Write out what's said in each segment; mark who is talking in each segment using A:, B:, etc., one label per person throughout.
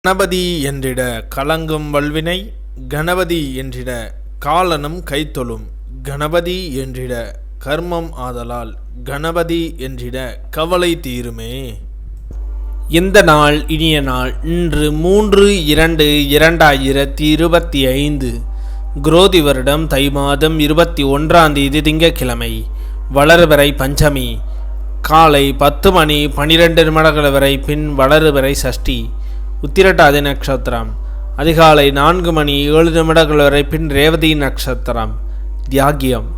A: கணபதி என்றிட கலங்கும் வல்வினை, கணபதி என்றிட காலனும் கைத்தொழும், கணபதி என்றிட கர்மம் ஆதலால், கணபதி என்றிட கவலை தீருமே. இந்த நாள் இனிய நாள். இன்று 3/2/2025 குரோதி வருடம் தை மாதம் 21ஆம் தேதி திங்கட்கிழமை. வளர்பிறை பஞ்சமி. காலை 10 மணி 12 நிமிடங்கள் வரை, பின் வளர்பிறை சஷ்டி. உத்திரட்டாதி நட்சத்திரம். அதிகாலை 4 மணி 7 நிமிடங்கள் வரை, பின் ரேவதி நட்சத்திரம். தியாகியம்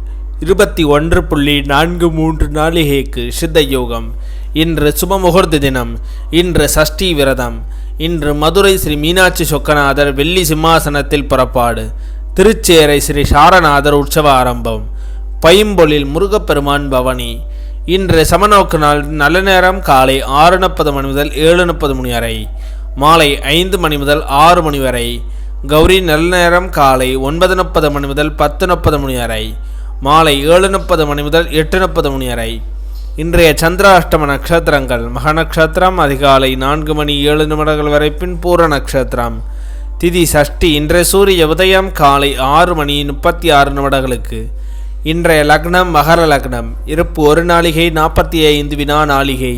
A: 21.43 நாளிகைக்கு சித்த யோகம். இன்று சுபமுகூர்த்த தினம். இன்று சஷ்டி விரதம். இன்று மதுரை ஸ்ரீ மீனாட்சி சொக்கநாதர் வெள்ளி சிம்மாசனத்தில் புறப்பாடு. திருச்சேரை ஸ்ரீ சாரநாதர் உற்சவ ஆரம்பம். பைம்பொழில் முருகப்பெருமான் பவனி. இன்று சமநோக்கு நாள். நல்ல நேரம் காலை 6:30 மணி முதல் 7:30 மணி வரை, மாலை 5 மணி முதல் 6 மணி வரை. கௌரி நல்ல நேரம் காலை 9:30 மணி முதல் 10:30 மணி வரை, மாலை 7:30 மணி முதல் 8:30 மணி வரை. இன்றைய சந்திராஷ்டம நட்சத்திரங்கள்: மக நட்சத்திரம் அதிகாலை 4 மணி 7 நிமிடங்கள் வரை, பின் பூர நட்சத்திரம். திதி சஷ்டி. இன்றைய சூரிய உதயம் காலை 6 மணி 36 நிமிடங்களுக்கு. இன்றைய லக்னம் மகர லக்னம். இருப்பு 1 நாளிகை 45 வினா நாளிகை.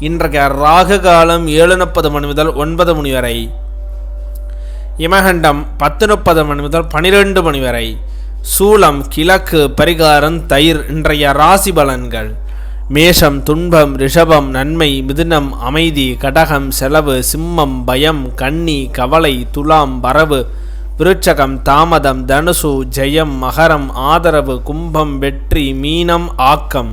A: இன்றைய ராகு காலம் 7:30 மணி முதல் 9 மணி வரை. யமகண்டம் 10:30 மணி முதல் 12 மணி வரை. சூலம் கிழக்கு. பரிகாரம் தயிர். இன்றைய ராசி பலன்கள்: மேஷம் துன்பம், ரிஷபம் நன்மை, மிதுனம் அமைதி, கடகம் செலவு, சிம்மம் பயம், கன்னி கவலை, துலாம் வரவு, விருட்சகம் தாமதம், தனுசு ஜெயம், மகரம் ஆதரவு, கும்பம் வெற்றி, மீனம் ஆக்கம்.